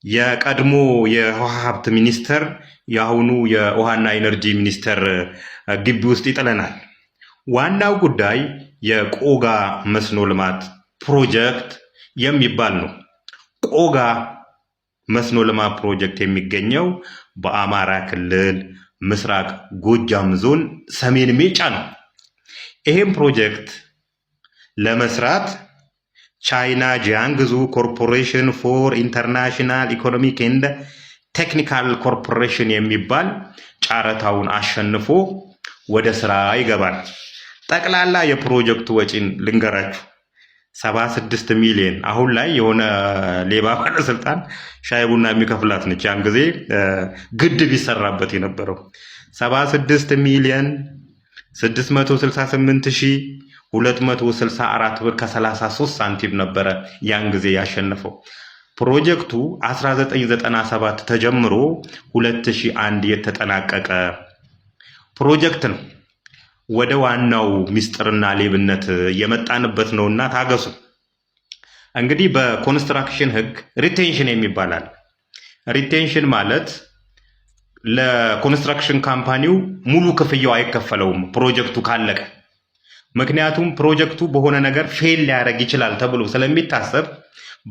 የቀድሞ የውሃ ሀብት ሚኒስተር የአሁኑ የውሃና ኢነርጂ ሚኒስተር ግቢ ውስጥ ይጥለናል። ዋናው ጉዳይ የቆጋ መስኖ ልማት ፕሮጀክት የሚባል ነው። ቆጋ መስኖ ልማት ፕሮጀክት የሚገኘው በአማራ ክልል ምስራቅ ጎጃም ዞን ሰሜን ሜጫ ነው። ይህም ፕሮጀክት ለመስራት ቻይና ጂያንግዙ ኮርፖሬሽን ፎር ኢንተርናሽናል ኢኮኖሚክ ኤንድ ቴክኒካል ኮርፖሬሽን የሚባል ጨረታውን አሸንፎ ወደ ስራ ይገባል። ጠቅላላ የፕሮጀክቱ ወጪን ልንገራችሁ 76 ሚሊዮን። አሁን ላይ የሆነ ሌባ ባለስልጣን ሻይ ቡና የሚከፍላት ነች። ያን ጊዜ ግድብ ይሰራበት የነበረው 76 ሚሊዮን 668,264 ብር ከ33 ሳንቲም ነበረ ያን ጊዜ ያሸነፈው። ፕሮጀክቱ 1997 ተጀምሮ 2001 የተጠናቀቀ ፕሮጀክት ነው። ወደ ዋናው ሚስጥርና ሌብነት የመጣንበት ነውና ታገሱ። እንግዲህ በኮንስትራክሽን ህግ ሪቴንሽን የሚባላል። ሪቴንሽን ማለት ለኮንስትራክሽን ካምፓኒው ሙሉ ክፍያው አይከፈለውም ፕሮጀክቱ ካለቀ። ምክንያቱም ፕሮጀክቱ በሆነ ነገር ፌል ሊያደርግ ይችላል ተብሎ ስለሚታሰብ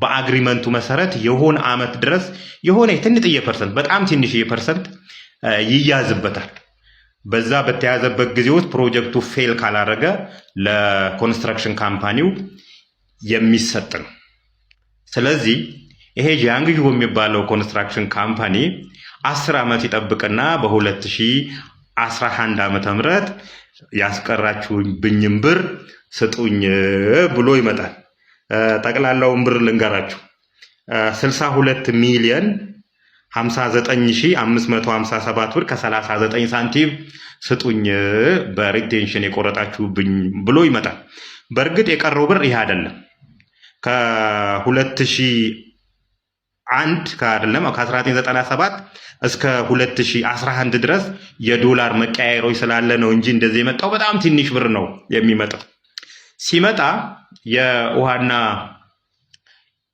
በአግሪመንቱ መሰረት የሆነ አመት ድረስ የሆነ ትንጥዬ ፐርሰንት፣ በጣም ትንሽዬ ፐርሰንት ይያዝበታል። በዛ በተያዘበት ጊዜ ውስጥ ፕሮጀክቱ ፌል ካላደረገ ለኮንስትራክሽን ካምፓኒው የሚሰጥ ነው። ስለዚህ ይሄ ጂያንግዩ የሚባለው ኮንስትራክሽን ካምፓኒ 10 ዓመት ይጠብቅና በ2011 ዓመተ ምህረት ያስቀራችሁብኝን ብር ስጡኝ ብሎ ይመጣል። ጠቅላላውን ብር ልንገራችሁ 62 ሚሊዮን 59,557 ብር ከ39 ሳንቲም ስጡኝ በሪቴንሽን የቆረጣችሁብኝ ብሎ ይመጣል። በእርግጥ የቀረው ብር ይሄ አይደለም። ከ1997 እስከ 2011 ድረስ የዶላር መቀያየሮች ስላለ ነው እንጂ እንደዚህ የመጣው በጣም ትንሽ ብር ነው የሚመጣው። ሲመጣ የውሃና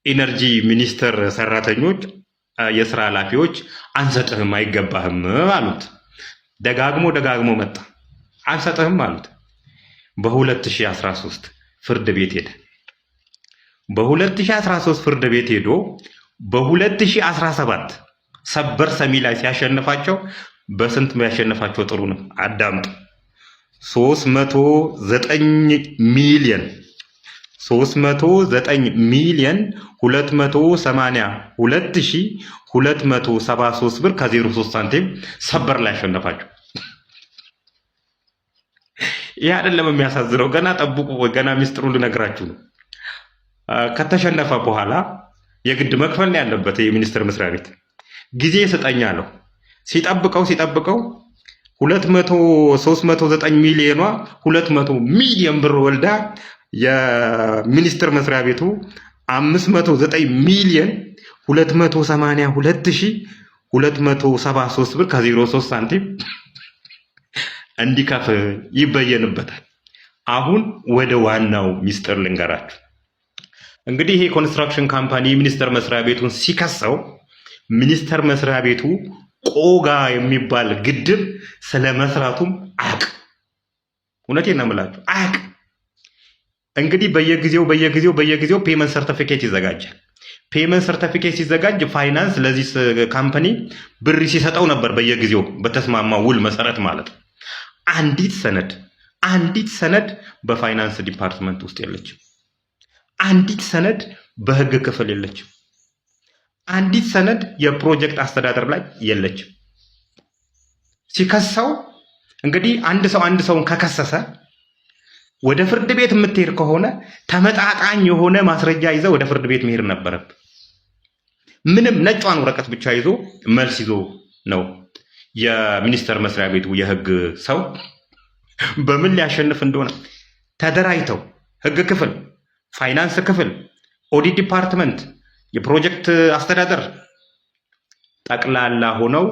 ኢነርጂ ሚኒስቴር ሰራተኞች የስራ ኃላፊዎች አንሰጥህም፣ አይገባህም አሉት። ደጋግሞ መጣ። አንሰጥህም አሉት። በ2013 ፍርድ ቤት ሄደ። በ2013 ፍርድ ቤት ሄዶ በ2017 ሰበር ሰሚ ላይ ሲያሸንፋቸው በስንት ያሸንፋቸው? ጥሩ ነው አዳምጡ። 309 ሚሊዮን 282,273 ብር ከ03 ሳንቲም ሰበር ላይ ያሸነፋቸው። ይህ አይደለም የሚያሳዝነው። ገና ጠብቁ፣ ገና ሚስጥሩ ልነግራችሁ ነው። ከተሸነፈ በኋላ የግድ መክፈል ነው ያለበት የሚኒስቴር መስሪያ ቤት። ጊዜ ስጠኝ አለው። ሲጠብቀው 309 ሚሊዮኗ 200 ሚሊዮን ብር ወልዳ የሚኒስቴር መስሪያ ቤቱ 509 ሚሊዮን 282,273 ብር ከ03 ሳንቲም እንዲከፍል ይበየንበታል። አሁን ወደ ዋናው ሚስጥር ልንገራችሁ። እንግዲህ ይሄ ኮንስትራክሽን ካምፓኒ ሚኒስቴር መስሪያ ቤቱን ሲከሰው ሚኒስቴር መስሪያ ቤቱ ቆጋ የሚባል ግድብ ስለመስራቱም አያውቅም። እውነቴን ነው የምላችሁ አያውቅም። እንግዲህ በየጊዜው ፔመንት ሰርቲፊኬት ይዘጋጃል። ፔመንት ሰርቲፊኬት ሲዘጋጅ ፋይናንስ ለዚህ ካምፓኒ ብር ሲሰጠው ነበር በየጊዜው በተስማማው ውል መሰረት ማለት ነው። አንዲት ሰነድ በፋይናንስ ዲፓርትመንት ውስጥ የለችም። አንዲት ሰነድ በህግ ክፍል የለችም። አንዲት ሰነድ የፕሮጀክት አስተዳደር ላይ የለችም። ሲከሰው እንግዲህ አንድ ሰውን ከከሰሰ ወደ ፍርድ ቤት የምትሄድ ከሆነ ተመጣጣኝ የሆነ ማስረጃ ይዘ ወደ ፍርድ ቤት መሄድ ነበረብ። ምንም ነጯን ወረቀት ብቻ ይዞ መልስ ይዞ ነው የሚኒስቴር መስሪያ ቤቱ የህግ ሰው በምን ሊያሸንፍ እንደሆነ ተደራጅተው ህግ ክፍል፣ ፋይናንስ ክፍል፣ ኦዲት ዲፓርትመንት፣ የፕሮጀክት አስተዳደር ጠቅላላ ሆነው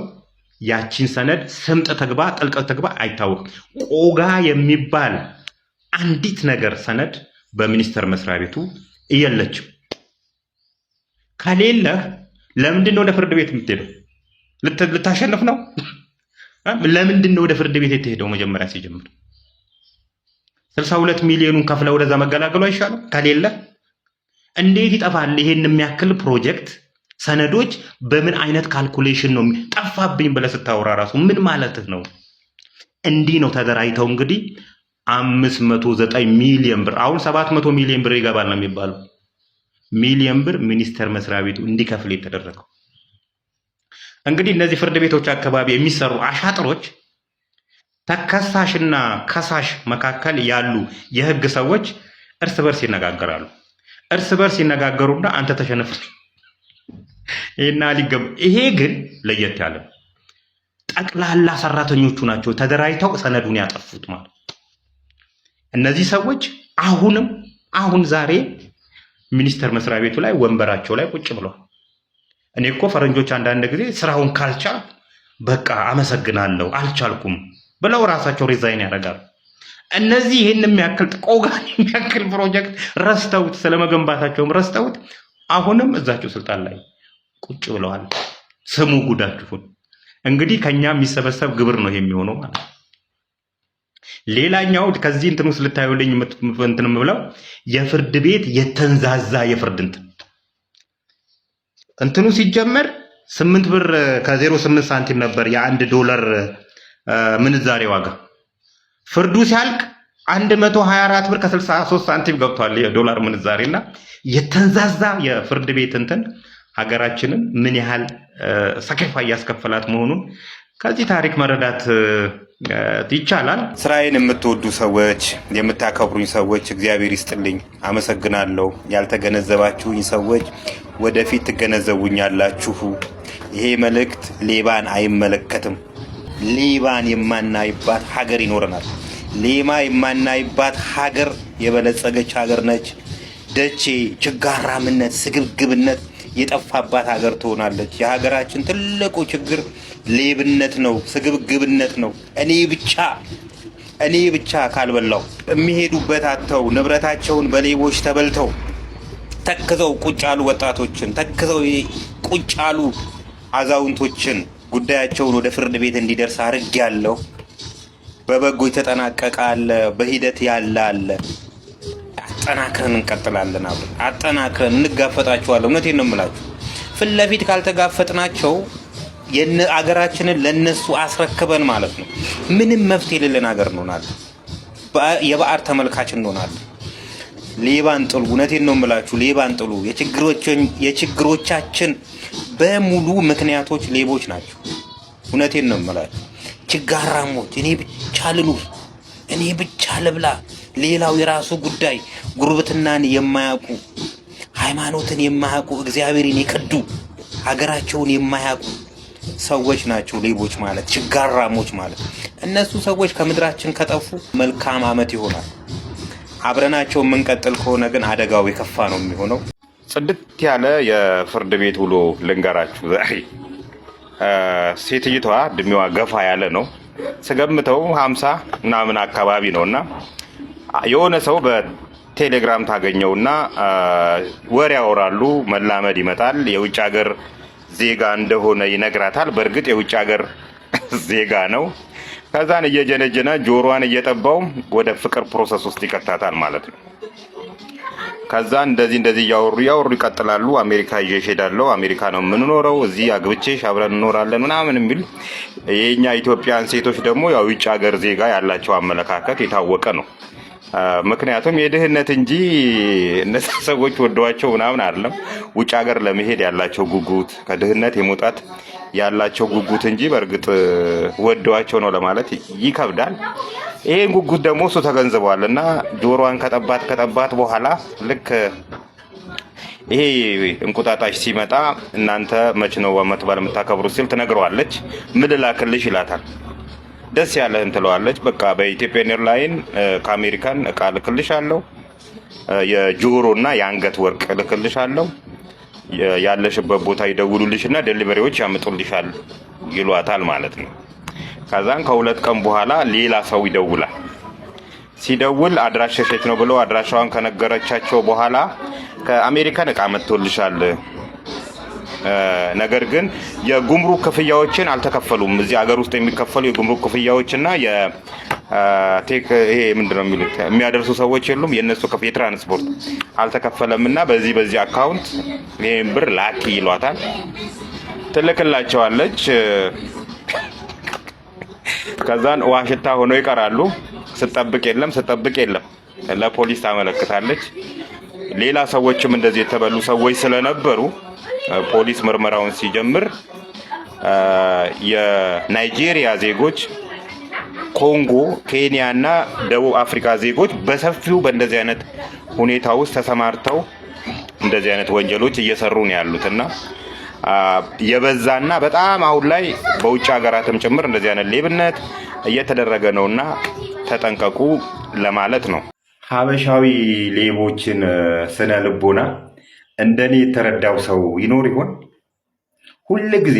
ያቺን ሰነድ ስምጥ ተግባ ጥልቀት ተግባ አይታወቅም። ቆጋ የሚባል አንዲት ነገር ሰነድ በሚኒስቴር መስሪያ ቤቱ የለችም። ከሌለህ ለምንድን ነው ወደ ፍርድ ቤት የምትሄደው? ልታሸንፍ ነው? ለምንድን ነው ወደ ፍርድ ቤት የተሄደው? መጀመሪያ ሲጀምር 62 ሚሊዮኑን ከፍለ ወደዛ መገላገሉ አይሻልም? ከሌለ እንዴት ይጠፋል? ይሄን የሚያክል ፕሮጀክት ሰነዶች በምን አይነት ካልኩሌሽን ነው ጠፋብኝ ብለህ ስታወራ ራሱ ምን ማለትህ ነው? እንዲህ ነው ተደራጅተው እንግዲህ 509 ሚሊዮን ብር አሁን 700 ሚሊዮን ብር ይገባል ነው የሚባለው። ሚሊዮን ብር ሚኒስቴር መስሪያ ቤቱ እንዲከፍል የተደረገው። እንግዲህ እነዚህ ፍርድ ቤቶች አካባቢ የሚሰሩ አሻጥሮች ተከሳሽና ከሳሽ መካከል ያሉ የህግ ሰዎች እርስ በርስ ይነጋገራሉ። እርስ በርስ ይነጋገሩና አንተ ተሸነፍ ይሄ ግን ለየት ያለ ጠቅላላ ሰራተኞቹ ናቸው ተደራጅተው ሰነዱን ያጠፉት ማለት። እነዚህ ሰዎች አሁን ዛሬ ሚኒስቴር መስሪያ ቤቱ ላይ ወንበራቸው ላይ ቁጭ ብለዋል። እኔ እኮ ፈረንጆች አንዳንድ ጊዜ ስራውን ካልቻል በቃ አመሰግናለሁ አልቻልኩም ብለው ራሳቸው ሪዛይን ያደርጋሉ። እነዚህ ይህን የሚያክል ቆጋን የሚያክል ፕሮጀክት ረስተውት ስለመገንባታቸውም ረስተውት አሁንም እዛቸው ስልጣን ላይ ቁጭ ብለዋል። ስሙ ጉዳችሁን። እንግዲህ ከኛ የሚሰበሰብ ግብር ነው የሚሆነው ማለት ነው። ሌላኛው ከዚህ እንትን ውስጥ ልታዩልኝ እንትን ብለው የፍርድ ቤት የተንዛዛ የፍርድ እንትኑ ሲጀመር 8 ብር ከ08 ሳንቲም ነበር የአንድ ዶላር ምንዛሬ ዋጋ። ፍርዱ ሲያልቅ 124 ብር ከ63 ሳንቲም ገብቷል የዶላር ምንዛሬና የተንዛዛ የፍርድ ቤት እንትን ሀገራችንን ምን ያህል ሰከፋ ያስከፈላት መሆኑን ከዚህ ታሪክ መረዳት ይቻላል። ስራዬን የምትወዱ ሰዎች፣ የምታከብሩኝ ሰዎች እግዚአብሔር ይስጥልኝ፣ አመሰግናለሁ። ያልተገነዘባችሁኝ ሰዎች ወደፊት ትገነዘቡኛላችሁ። ይሄ መልእክት ሌባን አይመለከትም። ሌባን የማናይባት ሀገር ይኖረናል። ሌባ የማናይባት ሀገር የበለጸገች ሀገር ነች። ደቼ፣ ችጋራምነት፣ ስግብግብነት የጠፋባት ሀገር ትሆናለች። የሀገራችን ትልቁ ችግር ሌብነት ነው፣ ስግብግብነት ነው። እኔ ብቻ ካልበላው የሚሄዱበት አጥተው ንብረታቸውን በሌቦች ተበልተው ተክዘው ቁጭ ያሉ ወጣቶችን ተክዘው ቁጭ ያሉ አዛውንቶችን ጉዳያቸውን ወደ ፍርድ ቤት እንዲደርስ አድርጌያለሁ። በበጎ የተጠናቀቀ አለ፣ በሂደት ያለ አለ። አጠናክረን እንቀጥላለን። አጠናክረን እንጋፈጣቸዋለን። እውነቴን ነው የምላችሁ። ፊት ለፊት ካልተጋፈጥናቸው አገራችንን ለነሱ አስረክበን ማለት ነው ምንም መፍትሄ የሌለን ሀገር እንሆናለን። የባዕድ ተመልካች እንሆናለን። ሌባን ጥሉ። እውነቴን ነው የምላችሁ። ሌባን ጥሉ። የችግሮቻችን በሙሉ ምክንያቶች ሌቦች ናቸው። እውነቴን ነው የምላችሁ። ችጋራሞች፣ እኔ ብቻ ልኑር፣ እኔ ብቻ ልብላ፣ ሌላው የራሱ ጉዳይ፣ ጉርብትናን የማያውቁ፣ ሃይማኖትን የማያውቁ፣ እግዚአብሔርን የከዱ፣ ሀገራቸውን የማያውቁ ሰዎች ናቸው ሌቦች ማለት፣ ችጋራሞች ማለት። እነሱ ሰዎች ከምድራችን ከጠፉ መልካም ዓመት ይሆናል። አብረናቸው የምንቀጥል ከሆነ ግን አደጋው የከፋ ነው የሚሆነው። ጽድት ያለ የፍርድ ቤት ውሎ ልንገራችሁ ዛሬ። ሴትይቷ እድሜዋ ገፋ ያለ ነው፣ ስገምተው 50 ምናምን አካባቢ ነውና የሆነ ሰው በቴሌግራም ታገኘውና ወሬ ያወራሉ። መላመድ ይመጣል። የውጭ ሀገር ዜጋ እንደሆነ ይነግራታል። በእርግጥ የውጭ ሀገር ዜጋ ነው። ከዛን እየጀነጀነ ጆሮዋን እየጠባው ወደ ፍቅር ፕሮሰስ ውስጥ ይከታታል ማለት ነው። ከዛን እንደዚህ እያወሩ ይቀጥላሉ። አሜሪካ ይዤሽ እሄዳለሁ፣ አሜሪካ ነው የምንኖረው፣ እዚህ አግብቼሽ አብረን እንኖራለን ምናምን የሚል። የኛ ኢትዮጵያን ሴቶች ደግሞ ያው ውጭ ሀገር ዜጋ ያላቸው አመለካከት የታወቀ ነው። ምክንያቱም የድህነት እንጂ እነዚህ ሰዎች ወደዋቸው ምናምን አይደለም። ውጭ ሀገር ለመሄድ ያላቸው ጉጉት ከድህነት የመውጣት ያላቸው ጉጉት እንጂ በእርግጥ ወደዋቸው ነው ለማለት ይከብዳል። ይሄን ጉጉት ደግሞ እሱ ተገንዝበዋል እና ጆሮዋን ከጠባት በኋላ ልክ ይሄ እንቁጣጣሽ ሲመጣ እናንተ መች ነው ዓመት በዓል የምታከብሩት ሲል ትነግረዋለች። ምን ልላክልሽ ይላታል። ደስ ያለህን ትለዋለች። በቃ በኢትዮጵያ ኤርላይን ከአሜሪካን እቃ ልክልሻለሁ፣ የጆሮና የአንገት ወርቅ ልክልሻለሁ፣ ያለሽበት ቦታ ይደውሉልሽና ዴሊቨሪዎች ያመጡልሻል ይሏታል ማለት ነው። ከዛን ከሁለት ቀን በኋላ ሌላ ሰው ይደውላል። ሲደውል አድራሻሽ ነው ብለው አድራሻዋን ከነገረቻቸው በኋላ ከአሜሪካን እቃ መጥቶልሻል ነገር ግን የጉምሩክ ክፍያዎችን አልተከፈሉም። እዚህ ሀገር ውስጥ የሚከፈሉ የጉምሩክ ክፍያዎችና የቴክ ይሄ ምንድነው የሚሉት የሚያደርሱ ሰዎች የሉም። የነሱ የትራንስፖርት አልተከፈለም እና በዚህ አካውንት ይሄን ብር ላኪ ይሏታል። ትልክላቸዋለች። ከዛን ዋሽታ ሆነው ይቀራሉ። ስጠብቅ የለም ለፖሊስ ታመለክታለች። ሌላ ሰዎችም እንደዚህ የተበሉ ሰዎች ስለነበሩ ፖሊስ ምርመራውን ሲጀምር የናይጄሪያ ዜጎች፣ ኮንጎ፣ ኬንያ እና ደቡብ አፍሪካ ዜጎች በሰፊው በእንደዚህ አይነት ሁኔታ ውስጥ ተሰማርተው እንደዚህ አይነት ወንጀሎች እየሰሩ ነው ያሉትና የበዛና በጣም አሁን ላይ በውጭ ሀገራትም ጭምር እንደዚህ አይነት ሌብነት እየተደረገ ነውና ተጠንቀቁ ለማለት ነው። ሀበሻዊ ሌቦችን ስነ ልቦና እንደኔ የተረዳው ሰው ይኖር ይሆን? ሁል ጊዜ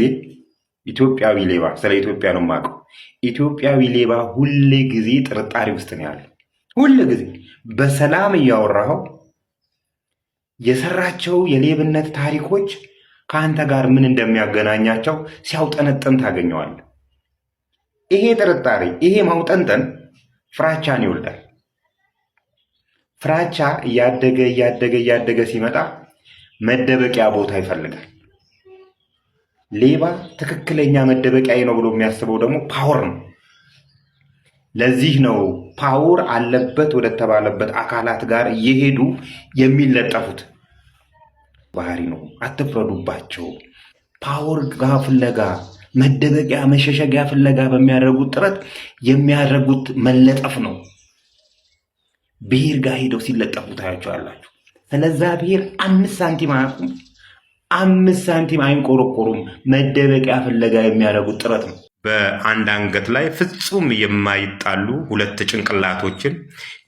ኢትዮጵያዊ ሌባ፣ ስለ ኢትዮጵያ ነው የማውቀው። ኢትዮጵያዊ ሌባ ሁል ጊዜ ጥርጣሬ ውስጥ ነው ያለው። ሁል ጊዜ በሰላም እያወራኸው የሰራቸው የሌብነት ታሪኮች ከአንተ ጋር ምን እንደሚያገናኛቸው ሲያውጠነጥን ታገኘዋለህ። ይሄ ጥርጣሬ፣ ይሄ ማውጠንጠን ፍራቻን ይወልዳል። ፍራቻ እያደገ ሲመጣ መደበቂያ ቦታ ይፈልጋል። ሌባ ትክክለኛ መደበቂያ ነው ብሎ የሚያስበው ደግሞ ፓወር ነው። ለዚህ ነው ፓወር አለበት ወደተባለበት አካላት ጋር እየሄዱ የሚለጠፉት። ባህሪ ነው። አትፍረዱባቸው። ፓወር ጋር ፍለጋ፣ መደበቂያ መሸሸጊያ ፍለጋ በሚያደርጉት ጥረት የሚያደርጉት መለጠፍ ነው። ብሔር ጋር ሄደው ሲለጠፉ ታያቸዋላችሁ። ስለዛ ብሔር 5 ሳንቲም አያውቁም፣ 5 ሳንቲም አይንቆረቆሩም። መደበቂያ ፍለጋ የሚያደርጉት ጥረት ነው። በአንድ አንገት ላይ ፍጹም የማይጣሉ 2 ጭንቅላቶችን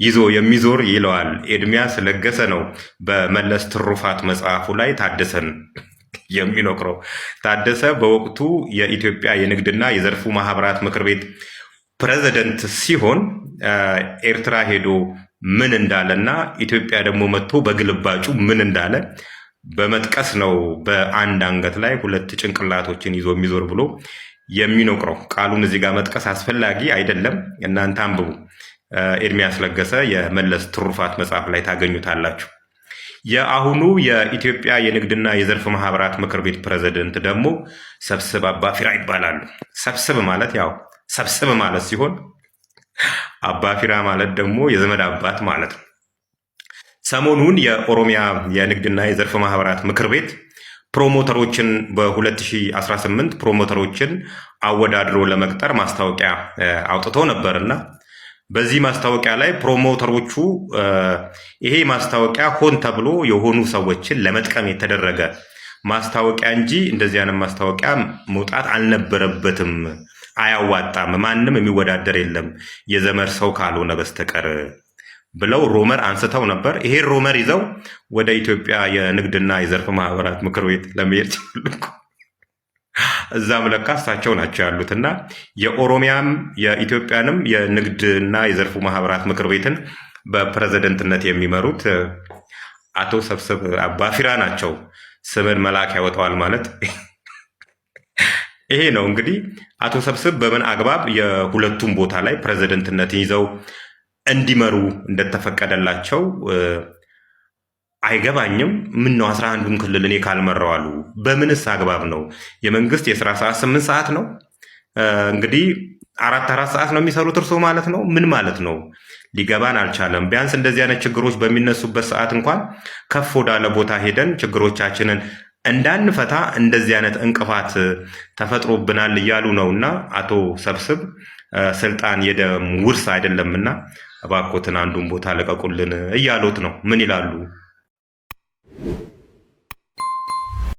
ይዞ የሚዞር ይለዋል ኤርሚያስ ለገሰ ነው በመለስ ትሩፋት መጽሐፉ ላይ ታደሰን የሚኖክረው። ታደሰ በወቅቱ የኢትዮጵያ የንግድና የዘርፉ ማህበራት ምክር ቤት ፕሬዝደንት ሲሆን ኤርትራ ሄዶ ምን እንዳለና ኢትዮጵያ ደግሞ መጥቶ በግልባጩ ምን እንዳለ በመጥቀስ ነው በአንድ አንገት ላይ 2 ጭንቅላቶችን ይዞ የሚዞር ብሎ የሚኖክረው። ቃሉን እዚህ ጋር መጥቀስ አስፈላጊ አይደለም፣ እናንተ አንብቡ። ኤርሚያስ ለገሰ የመለስ ትሩፋት መጽሐፍ ላይ ታገኙታላችሁ። የአሁኑ የኢትዮጵያ የንግድና የዘርፍ ማህበራት ምክር ቤት ፕሬዝደንት ደግሞ ሰብስብ አባፊራ ይባላሉ። ሰብስብ ማለት ያው ሰብስብ ማለት ሲሆን አባፊራ ማለት ደግሞ የዘመድ አባት ማለት ነው። ሰሞኑን የኦሮሚያ የንግድና የዘርፍ ማህበራት ምክር ቤት ፕሮሞተሮችን በ2018 ፕሮሞተሮችን አወዳድሮ ለመቅጠር ማስታወቂያ አውጥቶ ነበርና በዚህ ማስታወቂያ ላይ ፕሮሞተሮቹ ይሄ ማስታወቂያ ሆን ተብሎ የሆኑ ሰዎችን ለመጥቀም የተደረገ ማስታወቂያ እንጂ እንደዚህ አይነት ማስታወቂያ መውጣት አልነበረበትም፣ አያዋጣም፣ ማንም የሚወዳደር የለም የዘመር ሰው ካልሆነ በስተቀር ብለው ሮመር አንስተው ነበር። ይሄ ሮመር ይዘው ወደ ኢትዮጵያ የንግድና የዘርፍ ማህበራት ምክር ቤት ለመሄድ ሲፈልጉ እዛም ለካ እሳቸው ናቸው ያሉትና የኦሮሚያም የኢትዮጵያንም የንግድና የዘርፉ ማህበራት ምክር ቤትን በፕሬዝደንትነት የሚመሩት አቶ ሰብስብ አባፊራ ናቸው። ስምን መልአክ ያወጣዋል ማለት ይሄ ነው። እንግዲህ አቶ ሰብስብ በምን አግባብ የሁለቱም ቦታ ላይ ፕሬዝደንትነትን ይዘው እንዲመሩ እንደተፈቀደላቸው አይገባኝም። ምን ነው 11ዱን ክልል እኔ ካልመራው አሉ። በምንስ አግባብ ነው? የመንግስት የስራ ሰዓት 8 ሰዓት ነው። እንግዲህ 4 ሰዓት ነው የሚሰሩት እርሶ ማለት ነው። ምን ማለት ነው? ሊገባን አልቻለም። ቢያንስ እንደዚህ አይነት ችግሮች በሚነሱበት ሰዓት እንኳን ከፍ ወዳለ ቦታ ሄደን ችግሮቻችንን እንዳንፈታ እንደዚህ አይነት እንቅፋት ተፈጥሮብናል እያሉ ነውና አቶ ሰብስብ ስልጣን የደም ውርስ አይደለምና እባክዎትን አንዱን ቦታ ለቀቁልን እያሉት ነው። ምን ይላሉ?